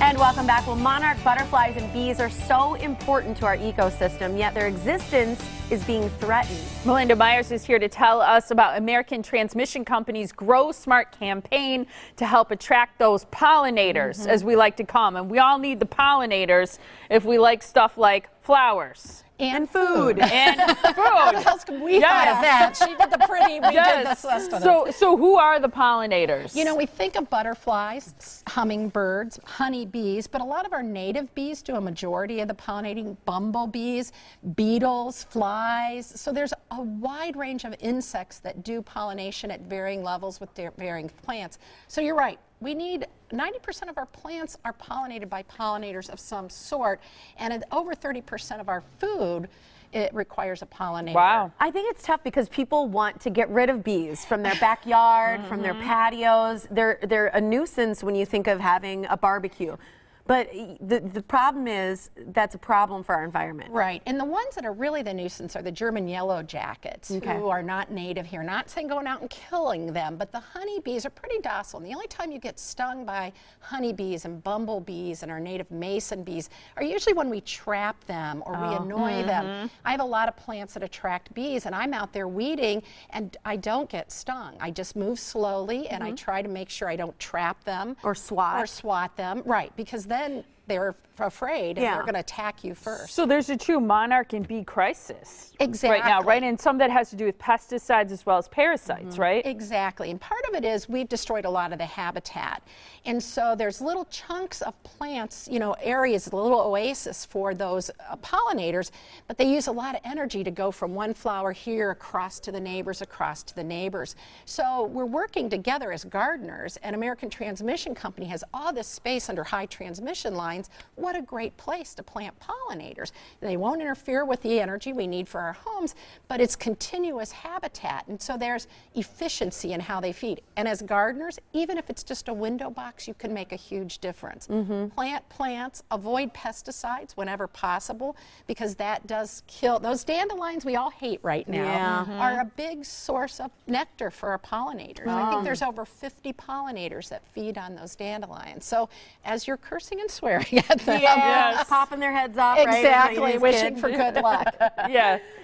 And welcome back. Well, monarch butterflies and bees are so important to our ecosystem, yet their existence is being threatened. Melinda Myers is here to tell us about American Transmission Company's Grow Smart campaign to help attract those pollinators, as we like to call them. And we all need the pollinators if we like stuff like flowers. And food. And food. What else can we find that? She did the pretty, we did the sustenance. So who are the pollinators? You know, we think of butterflies, hummingbirds, honeybees, but a lot of our native bees do a majority of the pollinating. Bumblebees, beetles, flies. So there's a wide range of insects that do pollination at varying levels with their varying plants. So you're right. We need 90% of our plants are pollinated by pollinators of some sort, and at over 30% of our food, it requires a pollinator. Wow. I think it's tough because people want to get rid of bees from their backyard, from their patios. They're a nuisance when you think of having a barbecue. But the problem is that's a problem for our environment. Right, and the ones that are really the nuisance are the German yellow jackets, who are not native here. Not saying going out and killing them, but the honeybees are pretty docile. And the only time you get stung by honeybees and bumblebees and our native mason bees are usually when we trap them or we annoy them. I have a lot of plants that attract bees, and I'm out there weeding, and I don't get stung. I just move slowly, and I try to make sure I don't trap them. Or swat. Or swat them, right, because then they're afraid and they're going to attack you first. So there's a true monarch and bee crisis exactly. right now, right? And some that has to do with pesticides as well as parasites, right? Exactly. And part of it is we've destroyed a lot of the habitat. And so there's little chunks of plants, you know, areas, a little oasis for those pollinators, but they use a lot of energy to go from one flower here across to the neighbors, across to the neighbors. So we're working together as gardeners, and American Transmission Company has all this space under high transmission lines. What a great place to plant pollinators. They won't interfere with the energy we need for our homes, but it's continuous habitat, and so there's efficiency in how they feed. And as gardeners, even if it's just a window box, you can make a huge difference. Plant plants, avoid pesticides whenever possible, because that does kill. Those dandelions we all hate right now are a big source of nectar for our pollinators. I think there's over 50 pollinators that feed on those dandelions. So as you're cursing and swearing at them, popping their heads off, exactly, right? wishing for good luck.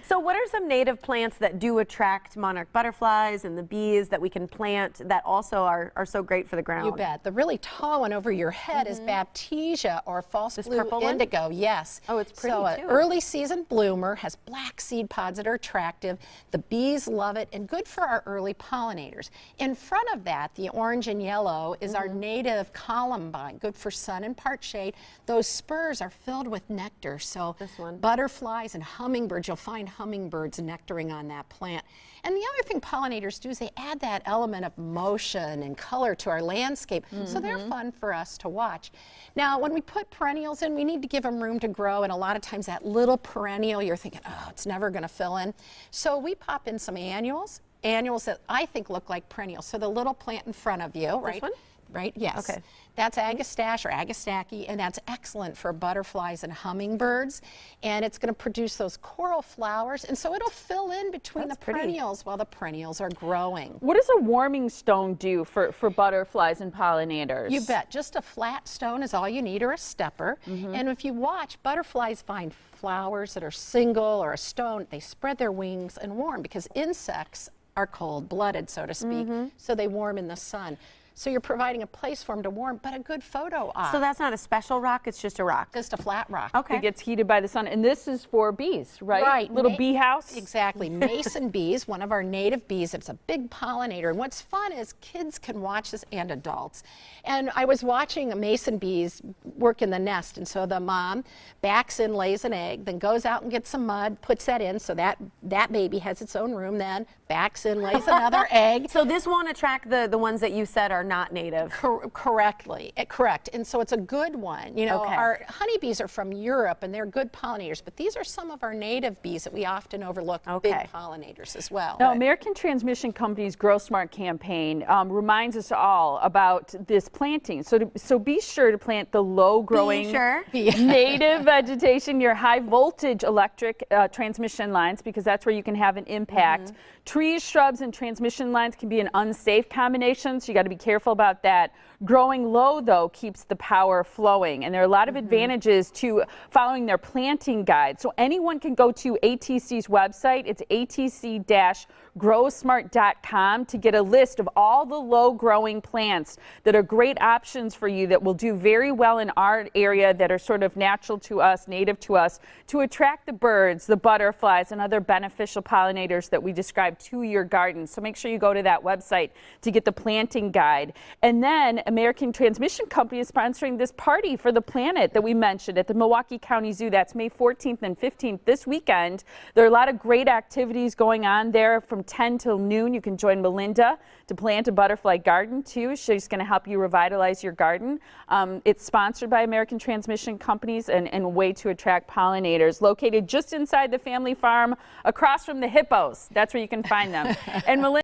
So what are some native plants that do attract monarch butterflies and the bees that we can plant that also are so great for the ground? You bet. The really tall one over your head is Baptisia, or false blue indigo. Yes. Oh, it's pretty too. An early season bloomer, has black seed pods that are attractive. The bees love it and good for our early pollinators. In front of that, the orange and yellow is our native columbine, good for sun and part shade. Those spurs are filled with nectar, so butterflies and hummingbirds, you'll find hummingbirds nectaring on that plant. And the other thing pollinators do is they add that element of motion and color to our landscape, so they're fun for us to watch. Now, when we put perennials in, we need to give them room to grow, and a lot of times that little perennial, you're thinking, oh, it's never going to fill in. So we pop in some annuals that I think look like perennials. So the little plant in front of you, right? This one? Right, yes. Okay. That's Agastache or Agastachy, and that's excellent for butterflies and hummingbirds. And it's going to produce those coral flowers, and so it'll fill in between the perennials while the perennials are growing. What does a warming stone do for butterflies and pollinators? You bet. Just a flat stone is all you need, or a stepper. And if you watch, butterflies find flowers that are single or a stone, they spread their wings and warm, because insects are cold-blooded, so to speak, so they warm in the sun. So you're providing a place for them to warm, but a good photo op. So that's not a special rock, it's just a rock? Just a flat rock. It gets heated by the sun. And this is for bees, right? Right. Little bee house? Exactly. Mason bees, one of our native bees. It's a big pollinator. And what's fun is kids can watch this, and adults. And I was watching mason bees work in the nest. And so the mom backs in, lays an egg, then goes out and gets some mud, puts that in, so that baby has its own room, then backs in, lays another egg. So this won't attract the ones that you said are not native. Correct. And so it's a good one. You know, our honeybees are from Europe, and they're good pollinators, but these are some of our native bees that we often overlook, big pollinators as well. Now, American Transmission Company's Grow Smart campaign reminds us all about this planting. So be sure to plant the low-growing native vegetation near high-voltage electric transmission lines, because that's where you can have an impact. Trees, shrubs, and transmission lines can be an unsafe combination, so you got to be careful careful about that. Growing low, though, keeps the power flowing, and there are a lot of advantages to following their planting guide. So anyone can go to ATC's website. It's atc-growsmart.com to get a list of all the low-growing plants that are great options for you that will do very well in our area, that are sort of natural to us, native to us, to attract the birds, the butterflies, and other beneficial pollinators that we describe to your garden. So make sure you go to that website to get the planting guide. And then American Transmission Company is sponsoring this party for the planet that we mentioned at the Milwaukee County Zoo. That's May 14th and 15th this weekend. There are a lot of great activities going on there from 10 till noon. You can join Melinda to plant a butterfly garden too. She's going to help you revitalize your garden. It's sponsored by American Transmission Companies and a way to attract pollinators. Located just inside the family farm across from the hippos. That's where you can find them. And Melinda